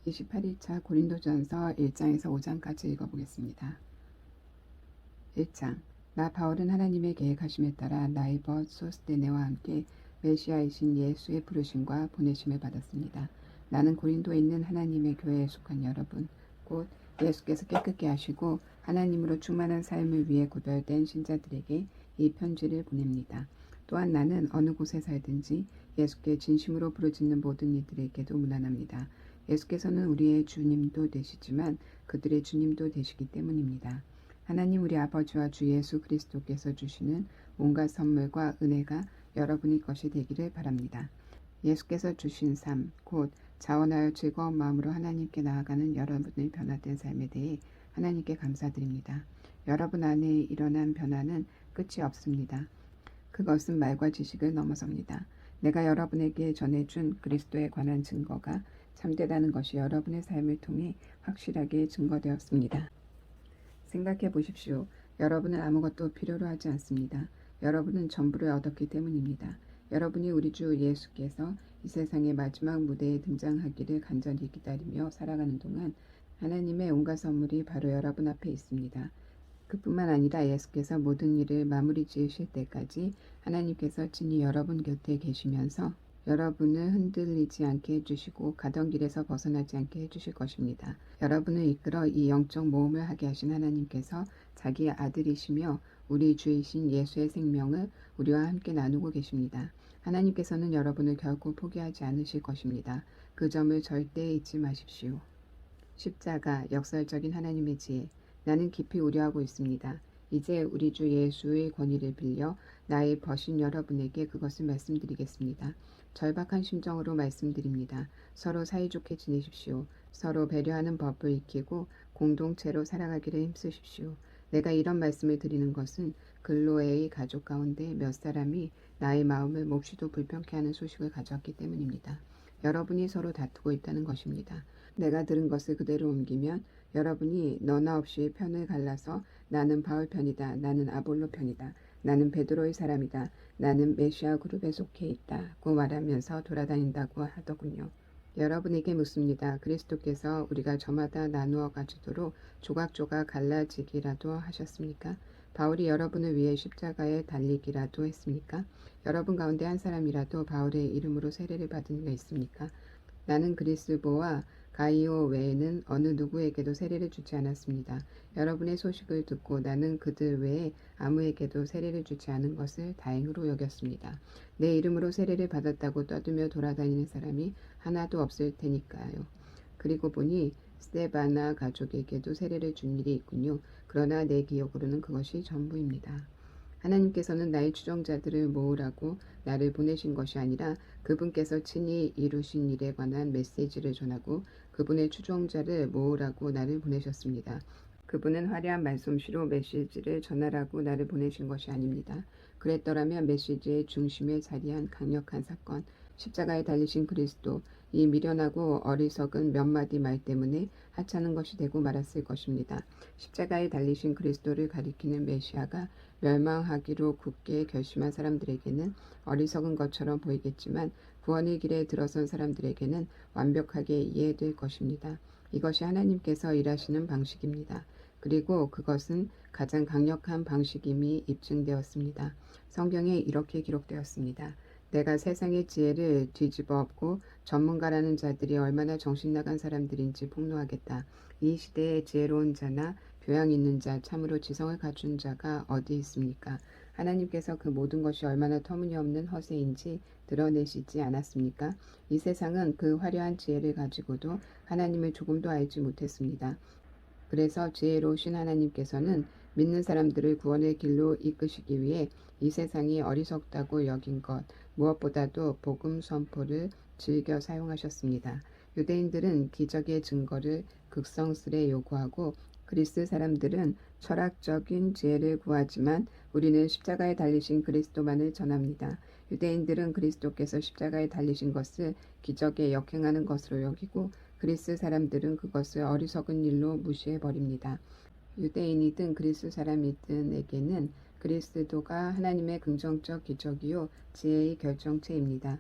28일차 고린도전서 1장에서 5장까지 읽어보겠습니다. 1장. 나 바울은 하나님의 계획하심에 따라 나의 벗 소스데네와 함께 메시아이신 예수의 부르심과 보내심을 받았습니다. 나는 고린도에 있는 하나님의 교회에 속한 여러분, 곧 예수께서 깨끗게 하시고 하나님으로 충만한 삶을 위해 구별된 신자들에게 이 편지를 보냅니다. 또한 나는 어느 곳에 살든지 예수께 진심으로 부르짖는 모든 이들에게도 문안합니다. 예수께서는 우리의 주님도 되시지만 그들의 주님도 되시기 때문입니다. 하나님 우리 아버지와 주 예수 그리스도께서 주시는 온갖 선물과 은혜가 여러분의 것이 되기를 바랍니다. 예수께서 주신 삶, 곧 자원하여 즐거운 마음으로 하나님께 나아가는 여러분의 변화된 삶에 대해 하나님께 감사드립니다. 여러분 안에 일어난 변화는 끝이 없습니다. 그것은 말과 지식을 넘어섭니다. 내가 여러분에게 전해준 그리스도에 관한 증거가 참되다는 것이 여러분의 삶을 통해 확실하게 증거되었습니다. 생각해 보십시오. 여러분은 아무것도 필요로 하지 않습니다. 여러분은 전부를 얻었기 때문입니다. 여러분이 우리 주 예수께서 이 세상의 마지막 무대에 등장하기를 간절히 기다리며 살아가는 동안 하나님의 온갖 선물이 바로 여러분 앞에 있습니다. 그뿐만 아니라 예수께서 모든 일을 마무리 지으실 때까지 하나님께서 친히 여러분 곁에 계시면서 여러분을 흔들리지 않게 해주시고 가던 길에서 벗어나지 않게 해주실 것입니다. 여러분을 이끌어 이 영적 모험을 하게 하신 하나님께서 자기 아들이시며 우리 주이신 예수의 생명을 우리와 함께 나누고 계십니다. 하나님께서는 여러분을 결코 포기하지 않으실 것입니다. 그 점을 절대 잊지 마십시오. 십자가, 역설적인 하나님의 지혜. 나는 깊이 우려하고 있습니다. 이제 우리 주 예수의 권위를 빌려 나의 벗인 여러분에게 그것을 말씀드리겠습니다. 절박한 심정으로 말씀드립니다. 서로 사이좋게 지내십시오. 서로 배려하는 법을 익히고 공동체로 살아가기를 힘쓰십시오. 내가 이런 말씀을 드리는 것은 글로에의 가족 가운데 몇 사람이 나의 마음을 몹시도 불편케 하는 소식을 가져왔기 때문입니다. 여러분이 서로 다투고 있다는 것입니다. 내가 들은 것을 그대로 옮기면 여러분이 너나 없이 편을 갈라서 나는 바울 편이다. 나는 아볼로 편이다. 나는 베드로의 사람이다. 나는 메시아 그룹에 속해 있다고 말하면서 돌아다닌다고 하더군요. 여러분에게 묻습니다. 그리스도께서 우리가 저마다 나누어 가지도록 조각조각 갈라지기라도 하셨습니까? 바울이 여러분을 위해 십자가에 달리기라도 했습니까? 여러분 가운데 한 사람이라도 바울의 이름으로 세례를 받은 게 있습니까? 나는 그리스보와 가이오 외에는 어느 누구에게도 세례를 주지 않았습니다. 여러분의 소식을 듣고 나는 그들 외에 아무에게도 세례를 주지 않은 것을 다행으로 여겼습니다. 내 이름으로 세례를 받았다고 떠들며 돌아다니는 사람이 하나도 없을 테니까요. 그리고 보니 스데바나 가족에게도 세례를 준 일이 있군요. 그러나 내 기억으로는 그것이 전부입니다. 하나님께서는 나의 추종자들을 모으라고 나를 보내신 것이 아니라 그분께서 친히 이루신 일에 관한 메시지를 전하고 그분의 추종자를 모으라고 나를 보내셨습니다. 그분은 화려한 말솜씨로 메시지를 전하라고 나를 보내신 것이 아닙니다. 그랬더라면 메시지의 중심에 자리한 강력한 사건, 십자가에 달리신 그리스도, 이 미련하고 어리석은 몇 마디 말 때문에 하찮은 것이 되고 말았을 것입니다. 십자가에 달리신 그리스도를 가리키는 메시아가 멸망하기로 굳게 결심한 사람들에게는 어리석은 것처럼 보이겠지만 구원의 길에 들어선 사람들에게는 완벽하게 이해될 것입니다. 이것이 하나님께서 일하시는 방식입니다. 그리고 그것은 가장 강력한 방식임이 입증되었습니다. 성경에 이렇게 기록되었습니다. 내가 세상의 지혜를 뒤집어 엎고 전문가라는 자들이 얼마나 정신나간 사람들인지 폭로하겠다. 이 시대에 지혜로운 자나 교양 있는 자, 참으로 지성을 갖춘 자가 어디 있습니까? 하나님께서 그 모든 것이 얼마나 터무니없는 허세인지 드러내시지 않았습니까? 이 세상은 그 화려한 지혜를 가지고도 하나님을 조금도 알지 못했습니다. 그래서 지혜로우신 하나님께서는 믿는 사람들을 구원의 길로 이끄시기 위해 이 세상이 어리석다고 여긴 것 무엇보다도 복음 선포를 즐겨 사용하셨습니다. 유대인들은 기적의 증거를 극성스레 요구하고 그리스 사람들은 철학적인 지혜를 구하지만 우리는 십자가에 달리신 그리스도만을 전합니다. 유대인들은 그리스도께서 십자가에 달리신 것을 기적에 역행하는 것으로 여기고 그리스 사람들은 그것을 어리석은 일로 무시해버립니다. 유대인이든 그리스 사람이든에게는 그리스도가 하나님의 긍정적 기적이요 지혜의 결정체입니다.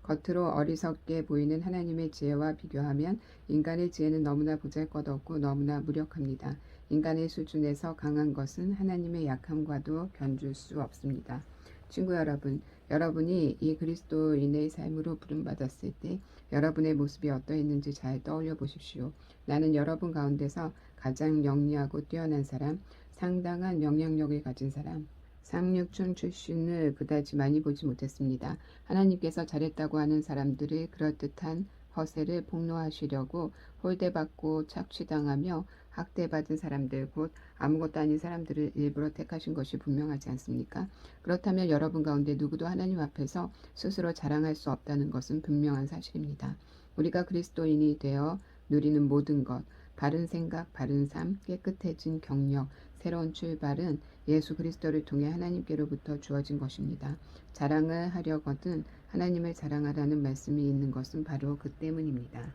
겉으로 어리석게 보이는 하나님의 지혜와 비교하면 인간의 지혜는 너무나 보잘것없고 너무나 무력합니다. 인간의 수준에서 강한 것은 하나님의 약함과도 견줄 수 없습니다. 친구 여러분, 여러분이 이 그리스도인의 삶으로 부름받았을 때 여러분의 모습이 어떠했는지 잘 떠올려 보십시오. 나는 여러분 가운데서 가장 영리하고 뛰어난 사람, 상당한 명령력을 가진 사람, 상류층 출신을 그다지 많이 보지 못했습니다. 하나님께서 잘했다고 하는 사람들을 그럴듯한 허세를 폭로하시려고 홀대받고 착취당하며 학대받은 사람들, 곧 아무것도 아닌 사람들을 일부러 택하신 것이 분명하지 않습니까? 그렇다면 여러분 가운데 누구도 하나님 앞에서 스스로 자랑할 수 없다는 것은 분명한 사실입니다. 우리가 그리스도인이 되어 누리는 모든 것, 바른 생각, 바른 삶, 깨끗해진 경력, 새로운 출발은 예수 그리스도를 통해 하나님께로부터 주어진 것입니다. 자랑을 하려거든 하나님을 자랑하라는 말씀이 있는 것은 바로 그 때문입니다.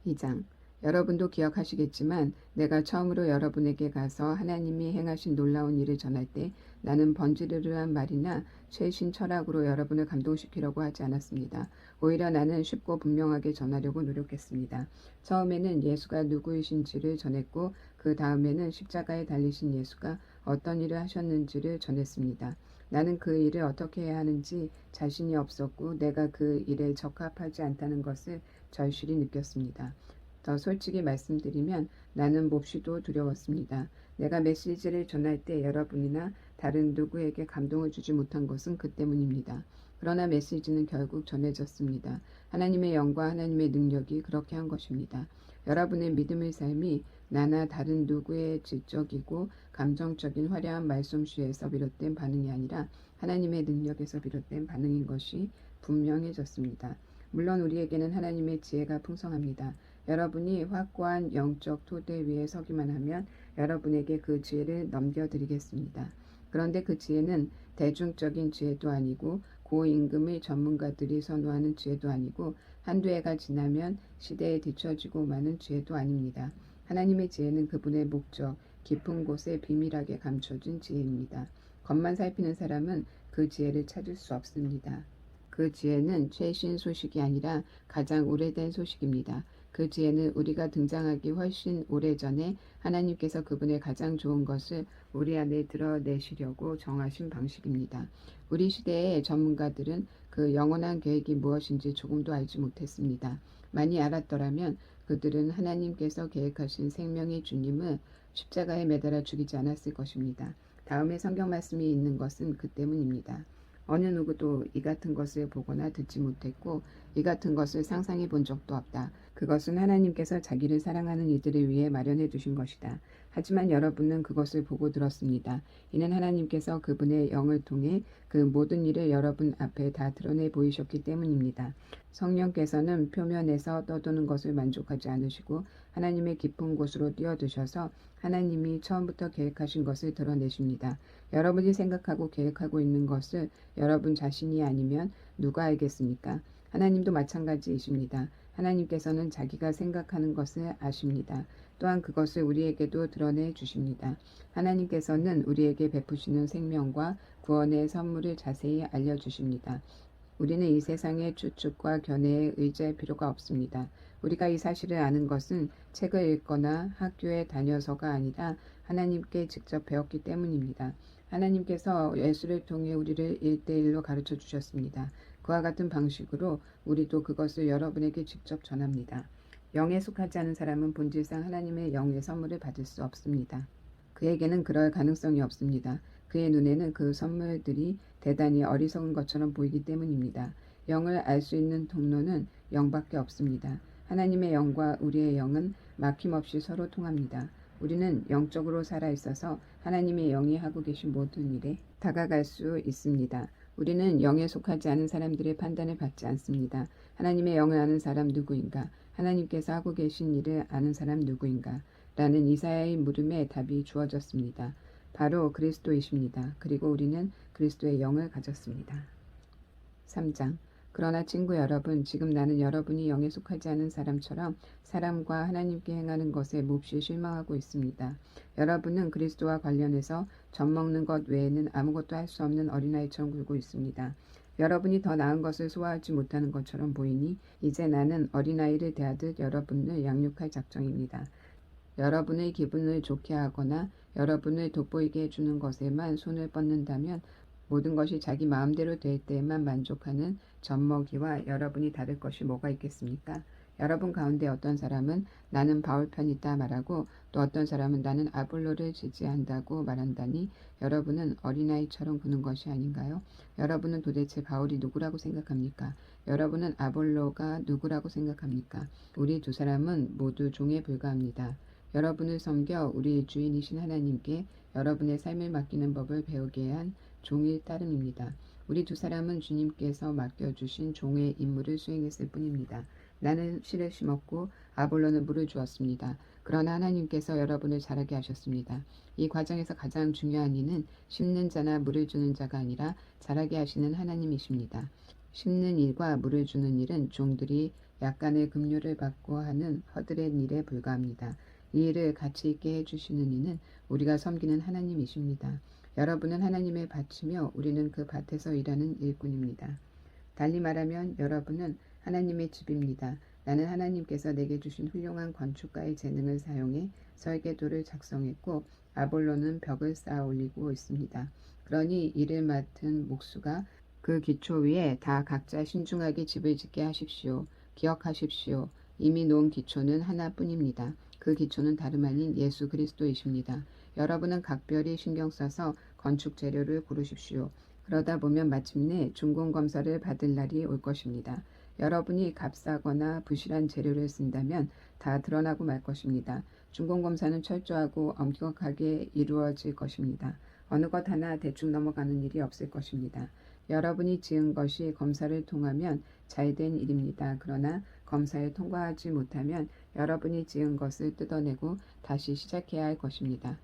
2장. 여러분도 기억하시겠지만 내가 처음으로 여러분에게 가서 하나님이 행하신 놀라운 일을 전할 때 나는 번지르르한 말이나 최신 철학으로 여러분을 감동시키려고 하지 않았습니다. 오히려 나는 쉽고 분명하게 전하려고 노력했습니다. 처음에는 예수가 누구이신지를 전했고 그 다음에는 십자가에 달리신 예수가 어떤 일을 하셨는지를 전했습니다. 나는 그 일을 어떻게 해야 하는지 자신이 없었고 내가 그 일에 적합하지 않다는 것을 절실히 느꼈습니다. 더 솔직히 말씀드리면 나는 몹시도 두려웠습니다. 내가 메시지를 전할 때 여러분이나 다른 누구에게 감동을 주지 못한 것은 그 때문입니다. 그러나 메시지는 결국 전해졌습니다. 하나님의 영과 하나님의 능력이 그렇게 한 것입니다. 여러분의 믿음의 삶이 나나 다른 누구의 지적이고 감정적인 화려한 말솜씨에서 비롯된 반응이 아니라 하나님의 능력에서 비롯된 반응인 것이 분명해졌습니다. 물론 우리에게는 하나님의 지혜가 풍성합니다. 여러분이 확고한 영적 토대 위에 서기만 하면 여러분에게 그 지혜를 넘겨드리겠습니다. 그런데 그 지혜는 대중적인 지혜도 아니고 고임금의 전문가들이 선호하는 지혜도 아니고 한두 해가 지나면 시대에 뒤처지고 마는 지혜도 아닙니다. 하나님의 지혜는 그분의 목적, 깊은 곳에 비밀하게 감춰진 지혜입니다. 겉만 살피는 사람은 그 지혜를 찾을 수 없습니다. 그 지혜는 최신 소식이 아니라 가장 오래된 소식입니다. 그 지혜는 우리가 등장하기 훨씬 오래전에 하나님께서 그분의 가장 좋은 것을 우리 안에 드러내시려고 정하신 방식입니다. 우리 시대의 전문가들은 그 영원한 계획이 무엇인지 조금도 알지 못했습니다. 많이 알았더라면 그들은 하나님께서 계획하신 생명의 주님을 십자가에 매달아 죽이지 않았을 것입니다. 다음에 성경 말씀이 있는 것은 그 때문입니다. 어느 누구도 이 같은 것을 보거나 듣지 못했고 이 같은 것을 상상해 본 적도 없다. 그것은 하나님께서 자기를 사랑하는 이들을 위해 마련해 두신 것이다. 하지만 여러분은 그것을 보고 들었습니다. 이는 하나님께서 그분의 영을 통해 그 모든 일을 여러분 앞에 다 드러내 보이셨기 때문입니다. 성령께서는 표면에서 떠도는 것을 만족하지 않으시고 하나님의 깊은 곳으로 뛰어드셔서 하나님이 처음부터 계획하신 것을 드러내십니다. 여러분이 생각하고 계획하고 있는 것을 여러분 자신이 아니면 누가 알겠습니까? 하나님도 마찬가지이십니다. 하나님께서는 자기가 생각하는 것을 아십니다. 또한 그것을 우리에게도 드러내 주십니다. 하나님께서는 우리에게 베푸시는 생명과 구원의 선물을 자세히 알려주십니다. 우리는 이 세상의 추측과 견해에 의지할 필요가 없습니다. 우리가 이 사실을 아는 것은 책을 읽거나 학교에 다녀서가 아니라 하나님께 직접 배웠기 때문입니다. 하나님께서 예수를 통해 우리를 1대1로 가르쳐 주셨습니다. 그와 같은 방식으로 우리도 그것을 여러분에게 직접 전합니다. 영에 속하지 않은 사람은 본질상 하나님의 영의 선물을 받을 수 없습니다. 그에게는 그럴 가능성이 없습니다. 그의 눈에는 그 선물들이 대단히 어리석은 것처럼 보이기 때문입니다. 영을 알 수 있는 통로는 영밖에 없습니다. 하나님의 영과 우리의 영은 막힘없이 서로 통합니다. 우리는 영적으로 살아있어서 하나님의 영이 하고 계신 모든 일에 다가갈 수 있습니다. 우리는 영에 속하지 않은 사람들의 판단을 받지 않습니다. 하나님의 영을 아는 사람 누구인가? 하나님께서 하고 계신 일을 아는 사람 누구인가? 라는 이사야의 물음에 답이 주어졌습니다. 바로 그리스도이십니다. 그리고 우리는 그리스도의 영을 가졌습니다. 3장. 그러나 친구 여러분, 지금 나는 여러분이 영에 속하지 않은 사람처럼 사람과 하나님께 행하는 것에 몹시 실망하고 있습니다. 여러분은 그리스도와 관련해서 젖먹는 것 외에는 아무것도 할 수 없는 어린아이처럼 굴고 있습니다. 여러분이 더 나은 것을 소화하지 못하는 것처럼 보이니 이제 나는 어린아이를 대하듯 여러분을 양육할 작정입니다. 여러분의 기분을 좋게 하거나 여러분을 돋보이게 해주는 것에만 손을 뻗는다면 모든 것이 자기 마음대로 될 때에만 만족하는 젖먹이와 여러분이 다를 것이 뭐가 있겠습니까? 여러분 가운데 어떤 사람은 나는 바울 편이다 말하고 또 어떤 사람은 나는 아볼로를 지지한다고 말한다니 여러분은 어린아이처럼 구는 것이 아닌가요? 여러분은 도대체 바울이 누구라고 생각합니까? 여러분은 아볼로가 누구라고 생각합니까? 우리 두 사람은 모두 종에 불과합니다. 여러분을 섬겨 우리 주인이신 하나님께 여러분의 삶을 맡기는 법을 배우게 한 종일 따름입니다. 우리 두 사람은 주님께서 맡겨주신 종의 임무를 수행했을 뿐입니다. 나는 씨를 심었고 아볼로는 물을 주었습니다. 그러나 하나님께서 여러분을 자라게 하셨습니다. 이 과정에서 가장 중요한 이는 심는 자나 물을 주는 자가 아니라 자라게 하시는 하나님이십니다. 심는 일과 물을 주는 일은 종들이 약간의 급료를 받고 하는 허드렛 일에 불과합니다. 이 일을 가치 있게 해주시는 이는 우리가 섬기는 하나님이십니다. 여러분은 하나님의 밭이며 우리는 그 밭에서 일하는 일꾼입니다. 달리 말하면 여러분은 하나님의 집입니다. 나는 하나님께서 내게 주신 훌륭한 건축가의 재능을 사용해 설계도를 작성했고 아볼로는 벽을 쌓아 올리고 있습니다. 그러니 이를 맡은 목수가 그 기초 위에 다 각자 신중하게 집을 짓게 하십시오. 기억하십시오. 이미 놓은 기초는 하나뿐입니다. 그 기초는 다름 아닌 예수 그리스도이십니다. 여러분은 각별히 신경 써서 건축 재료를 고르십시오. 그러다 보면 마침내 중공검사를 받을 날이 올 것입니다. 여러분이 값싸거나 부실한 재료를 쓴다면 다 드러나고 말 것입니다. 중공검사는 철저하고 엄격하게 이루어질 것입니다. 어느 것 하나 대충 넘어가는 일이 없을 것입니다. 여러분이 지은 것이 검사를 통하면 잘된 일입니다. 그러나 검사에 통과하지 못하면 여러분이 지은 것을 뜯어내고 다시 시작해야 할 것입니다.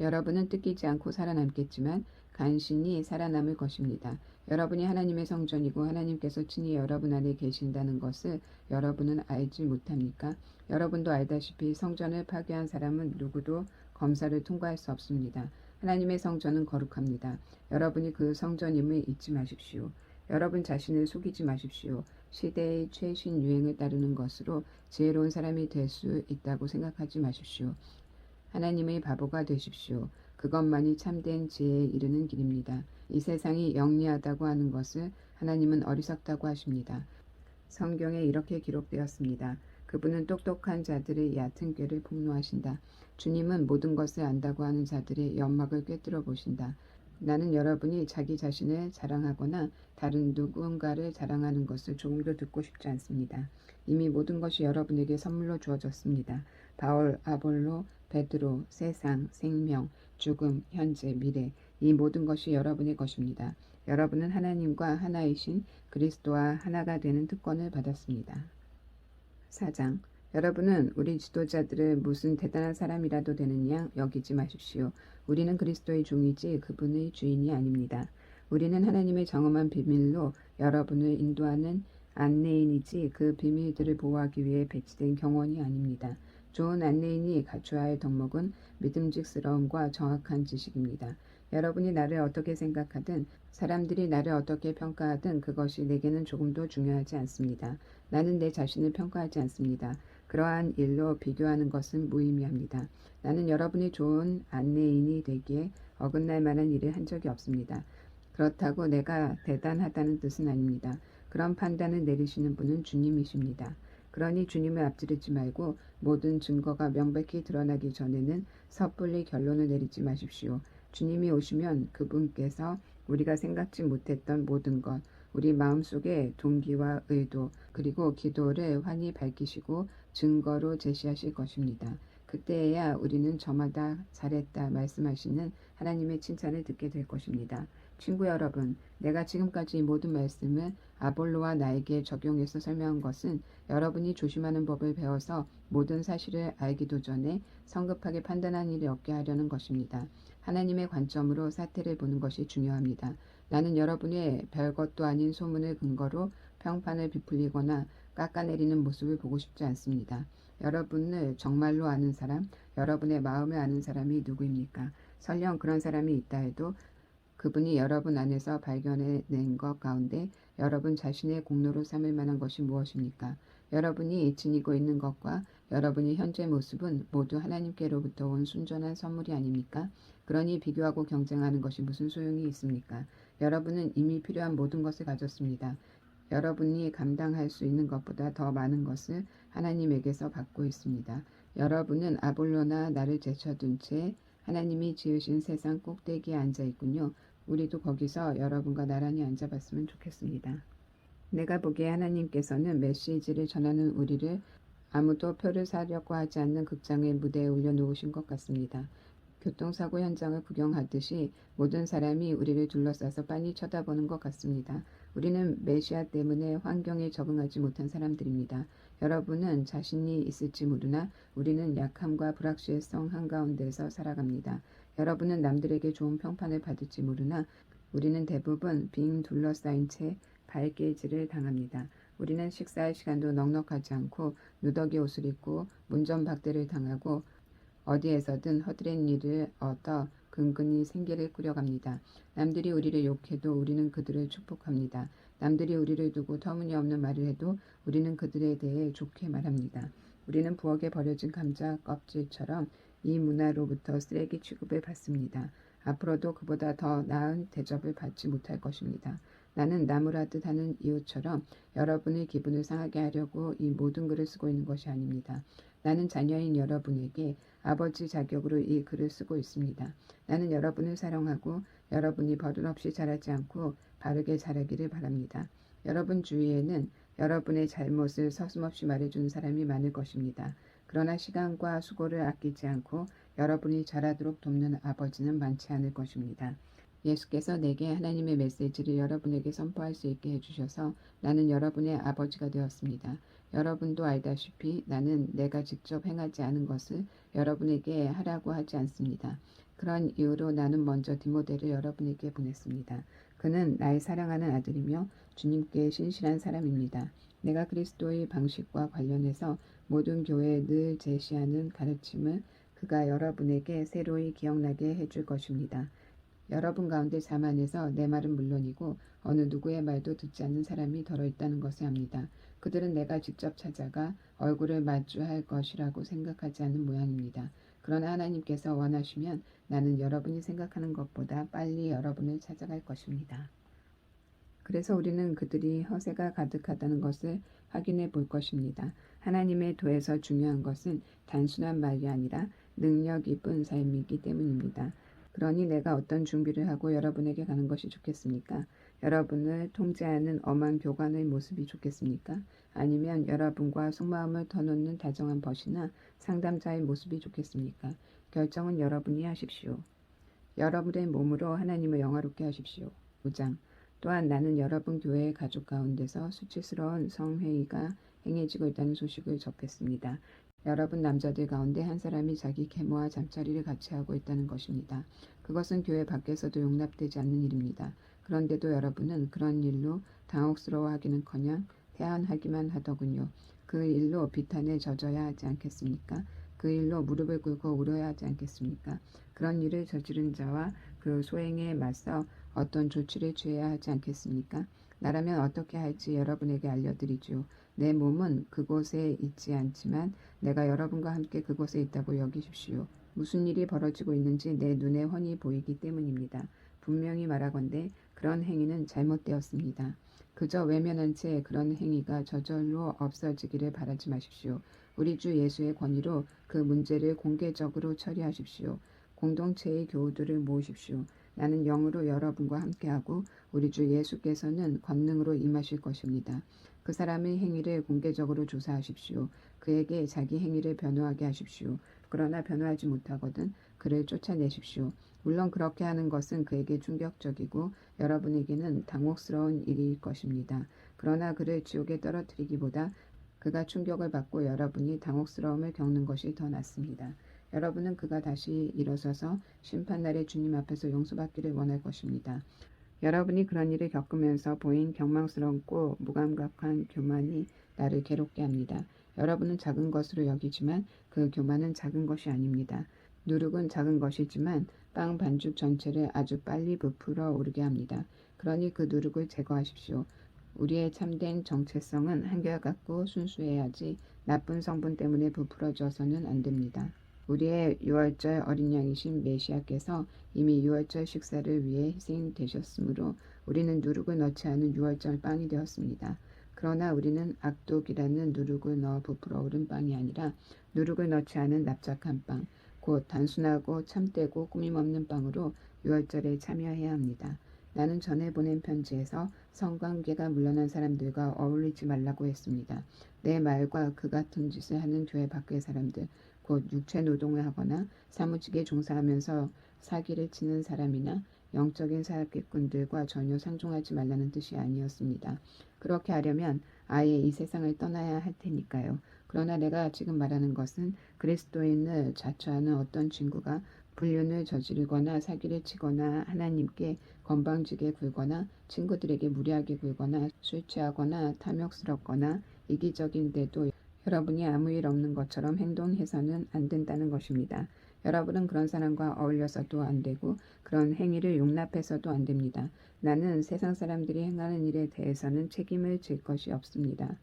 여러분은 뜯기지 않고 살아남겠지만 간신히 살아남을 것입니다. 여러분이 하나님의 성전이고 하나님께서 친히 여러분 안에 계신다는 것을 여러분은 알지 못합니까? 여러분도 알다시피 성전을 파괴한 사람은 누구도 검사를 통과할 수 없습니다. 하나님의 성전은 거룩합니다. 여러분이 그 성전임을 잊지 마십시오. 여러분 자신을 속이지 마십시오. 시대의 최신 유행을 따르는 것으로 지혜로운 사람이 될 수 있다고 생각하지 마십시오. 하나님의 바보가 되십시오. 그것만이 참된 지혜에 이르는 길입니다. 이 세상이 영리하다고 하는 것을 하나님은 어리석다고 하십니다. 성경에 이렇게 기록되었습니다. 그분은 똑똑한 자들의 얕은 꾀를 폭로하신다. 주님은 모든 것을 안다고 하는 자들의 연막을 꿰뚫어 보신다. 나는 여러분이 자기 자신을 자랑하거나 다른 누군가를 자랑하는 것을 조금도 듣고 싶지 않습니다. 이미 모든 것이 여러분에게 선물로 주어졌습니다. 바울, 아볼로, 베드로, 세상, 생명, 죽음, 현재, 미래, 이 모든 것이 여러분의 것입니다. 여러분은 하나님과 하나이신 그리스도와 하나가 되는 특권을 받았습니다. 4장. 여러분은 우리 지도자들을 무슨 대단한 사람이라도 되는 양 여기지 마십시오. 우리는 그리스도의 종이지 그분의 주인이 아닙니다. 우리는 하나님의 정엄한 비밀로 여러분을 인도하는 안내인이지 그 비밀들을 보호하기 위해 배치된 경원이 아닙니다. 좋은 안내인이 갖춰야 할 덕목은 믿음직스러움과 정확한 지식입니다. 여러분이 나를 어떻게 생각하든 사람들이 나를 어떻게 평가하든 그것이 내게는 조금도 중요하지 않습니다. 나는 내 자신을 평가하지 않습니다. 그러한 일로 비교하는 것은 무의미합니다. 나는 여러분이 좋은 안내인이 되기에 어긋날 만한 일을 한 적이 없습니다. 그렇다고 내가 대단하다는 뜻은 아닙니다. 그런 판단을 내리시는 분은 주님이십니다. 그러니 주님을 앞지르지 말고 모든 증거가 명백히 드러나기 전에는 섣불리 결론을 내리지 마십시오. 주님이 오시면 그분께서 우리가 생각지 못했던 모든 것, 우리 마음속의 동기와 의도, 그리고 기도를 환히 밝히시고 증거로 제시하실 것입니다. 그때에야 우리는 저마다 잘했다 말씀하시는 하나님의 칭찬을 듣게 될 것입니다. 친구 여러분, 내가 지금까지 이 모든 말씀을 아볼로와 나에게 적용해서 설명한 것은 여러분이 조심하는 법을 배워서 모든 사실을 알기도 전에 성급하게 판단하는 일이 없게 하려는 것입니다. 하나님의 관점으로 사태를 보는 것이 중요합니다. 나는 여러분의 별것도 아닌 소문을 근거로 평판을 비풀리거나 깎아내리는 모습을 보고 싶지 않습니다. 여러분을 정말로 아는 사람, 여러분의 마음을 아는 사람이 누구입니까? 설령 그런 사람이 있다 해도 그분이 여러분 안에서 발견해낸 것 가운데 여러분 자신의 공로로 삼을 만한 것이 무엇입니까? 여러분이 지니고 있는 것과 여러분의 현재 모습은 모두 하나님께로부터 온 순전한 선물이 아닙니까? 그러니 비교하고 경쟁하는 것이 무슨 소용이 있습니까? 여러분은 이미 필요한 모든 것을 가졌습니다. 여러분이 감당할 수 있는 것보다 더 많은 것을 하나님에게서 받고 있습니다. 여러분은 아볼로나 나를 제쳐둔 채 하나님이 지으신 세상 꼭대기에 앉아 있군요. 우리도 거기서 여러분과 나란히 앉아봤으면 좋겠습니다. 내가 보기에 하나님께서는 메시지를 전하는 우리를 아무도 표를 사려고 하지 않는 극장의 무대에 올려놓으신 것 같습니다. 교통사고 현장을 구경하듯이 모든 사람이 우리를 둘러싸서 빤히 쳐다보는 것 같습니다. 우리는 메시아 때문에 환경에 적응하지 못한 사람들입니다. 여러분은 자신이 있을지 모르나 우리는 약함과 불확실성 한가운데서 살아갑니다. 여러분은 남들에게 좋은 평판을 받을지 모르나 우리는 대부분 빙 둘러싸인 채 발길질을 당합니다. 우리는 식사할 시간도 넉넉하지 않고 누더기 옷을 입고 문전박대를 당하고 어디에서든 허드렛 일을 얻어 근근히 생계를 꾸려갑니다. 남들이 우리를 욕해도 우리는 그들을 축복합니다. 남들이 우리를 두고 터무니없는 말을 해도 우리는 그들에 대해 좋게 말합니다. 우리는 부엌에 버려진 감자 껍질처럼 이 문화로부터 쓰레기 취급을 받습니다. 앞으로도 그보다 더 나은 대접을 받지 못할 것입니다. 나는 나무라듯 하는 이웃처럼 여러분의 기분을 상하게 하려고 이 모든 글을 쓰고 있는 것이 아닙니다. 나는 자녀인 여러분에게 아버지 자격으로 이 글을 쓰고 있습니다. 나는 여러분을 사랑하고 여러분이 버릇없이 자라지 않고 바르게 자라기를 바랍니다. 여러분 주위에는 여러분의 잘못을 서슴없이 말해주는 사람이 많을 것입니다. 그러나 시간과 수고를 아끼지 않고 여러분이 자라도록 돕는 아버지는 많지 않을 것입니다. 예수께서 내게 하나님의 메시지를 여러분에게 선포할 수 있게 해주셔서 나는 여러분의 아버지가 되었습니다. 여러분도 알다시피 나는 내가 직접 행하지 않은 것을 여러분에게 하라고 하지 않습니다. 그런 이유로 나는 먼저 디모데를 여러분에게 보냈습니다. 그는 나의 사랑하는 아들이며 주님께 신실한 사람입니다. 내가 그리스도의 방식과 관련해서 모든 교회에 늘 제시하는 가르침을 그가 여러분에게 새로이 기억나게 해줄 것입니다. 여러분 가운데 자만해서 내 말은 물론이고 어느 누구의 말도 듣지 않는 사람이 덜어 있다는 것을 압니다. 그들은 내가 직접 찾아가 얼굴을 마주할 것이라고 생각하지 않는 모양입니다. 그러나 하나님께서 원하시면 나는 여러분이 생각하는 것보다 빨리 여러분을 찾아갈 것입니다. 그래서 우리는 그들이 허세가 가득하다는 것을 확인해 볼 것입니다. 하나님의 도에서 중요한 것은 단순한 말이 아니라 능력 있은 삶이기 때문입니다. 그러니 내가 어떤 준비를 하고 여러분에게 가는 것이 좋겠습니까? 여러분을 통제하는 엄한 교관의 모습이 좋겠습니까? 아니면 여러분과 속마음을 터놓는 다정한 벗이나 상담자의 모습이 좋겠습니까? 결정은 여러분이 하십시오. 여러분의 몸으로 하나님을 영화롭게 하십시오. 5장. 또한 나는 여러분 교회의 가족 가운데서 수치스러운 성회의가 행해지고 있다는 소식을 접했습니다. 여러분 남자들 가운데 한 사람이 자기 계모와 잠자리를 같이 하고 있다는 것입니다. 그것은 교회 밖에서도 용납되지 않는 일입니다. 그런데도 여러분은 그런 일로 당혹스러워하기는커녕 태안하기만 하더군요. 그 일로 비탄에 젖어야 하지 않겠습니까? 그 일로 무릎을 꿇고 울어야 하지 않겠습니까? 그런 일을 저지른 자와 그 소행에 맞서 어떤 조치를 취해야 하지 않겠습니까? 나라면 어떻게 할지 여러분에게 알려드리죠. 내 몸은 그곳에 있지 않지만 내가 여러분과 함께 그곳에 있다고 여기십시오. 무슨 일이 벌어지고 있는지 내 눈에 훤히 보이기 때문입니다. 분명히 말하건대 그런 행위는 잘못되었습니다. 그저 외면한 채 그런 행위가 저절로 없어지기를 바라지 마십시오. 우리 주 예수의 권위로 그 문제를 공개적으로 처리하십시오. 공동체의 교우들을 모으십시오. 나는 영으로 여러분과 함께하고 우리 주 예수께서는 권능으로 임하실 것입니다. 그 사람의 행위를 공개적으로 조사하십시오. 그에게 자기 행위를 변호하게 하십시오. 그러나 변호하지 못하거든 그를 쫓아내십시오. 물론 그렇게 하는 것은 그에게 충격적이고 여러분에게는 당혹스러운 일일 것입니다. 그러나 그를 지옥에 떨어뜨리기보다 그가 충격을 받고 여러분이 당혹스러움을 겪는 것이 더 낫습니다. 여러분은 그가 다시 일어서서 심판날에 주님 앞에서 용서받기를 원할 것입니다. 여러분이 그런 일을 겪으면서 보인 경망스럽고 무감각한 교만이 나를 괴롭게 합니다. 여러분은 작은 것으로 여기지만 그 교만은 작은 것이 아닙니다. 누룩은 작은 것이지만 빵 반죽 전체를 아주 빨리 부풀어 오르게 합니다. 그러니 그 누룩을 제거하십시오. 우리의 참된 정체성은 한결같고 순수해야지 나쁜 성분 때문에 부풀어져서는 안 됩니다. 우리의 유월절 어린 양이신 메시아께서 이미 유월절 식사를 위해 희생되셨으므로 우리는 누룩을 넣지 않은 유월절 빵이 되었습니다. 그러나 우리는 악독이라는 누룩을 넣어 부풀어 오른 빵이 아니라 누룩을 넣지 않은 납작한 빵, 곧 단순하고 참되고 꾸밈없는 빵으로 유월절에 참여해야 합니다. 나는 전에 보낸 편지에서 성관계가 물러난 사람들과 어울리지 말라고 했습니다. 내 말과 그 같은 짓을 하는 교회 밖의 사람들, 곧 육체 노동을 하거나 사무직에 종사하면서 사기를 치는 사람이나 영적인 사기꾼들과 전혀 상종하지 말라는 뜻이 아니었습니다. 그렇게 하려면 아예 이 세상을 떠나야 할 테니까요. 그러나 내가 지금 말하는 것은 그리스도인을 자처하는 어떤 친구가 불륜을 저지르거나 사기를 치거나 하나님께 건방지게 굴거나 친구들에게 무리하게 굴거나 술 취하거나 탐욕스럽거나 이기적인데도 여러분이 아무 일 없는 것처럼 행동해서는 안 된다는 것입니다. 여러분은 그런 사람과 어울려서도 안 되고 그런 행위를 용납해서도 안 됩니다. 나는 세상 사람들이 행하는 일에 대해서는 책임을 질 것이 없습니다.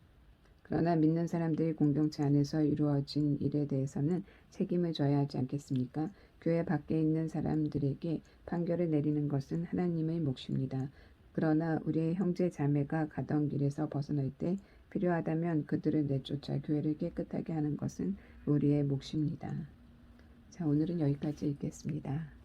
그러나 믿는 사람들이 공동체 안에서 이루어진 일에 대해서는 책임을 져야 하지 않겠습니까? 교회 밖에 있는 사람들에게 판결을 내리는 것은 하나님의 몫입니다. 그러나 우리의 형제 자매가 가던 길에서 벗어날 때 필요하다면 그들을 내쫓아 교회를 깨끗하게 하는 것은 우리의 몫입니다. 자, 오늘은 여기까지 읽겠습니다.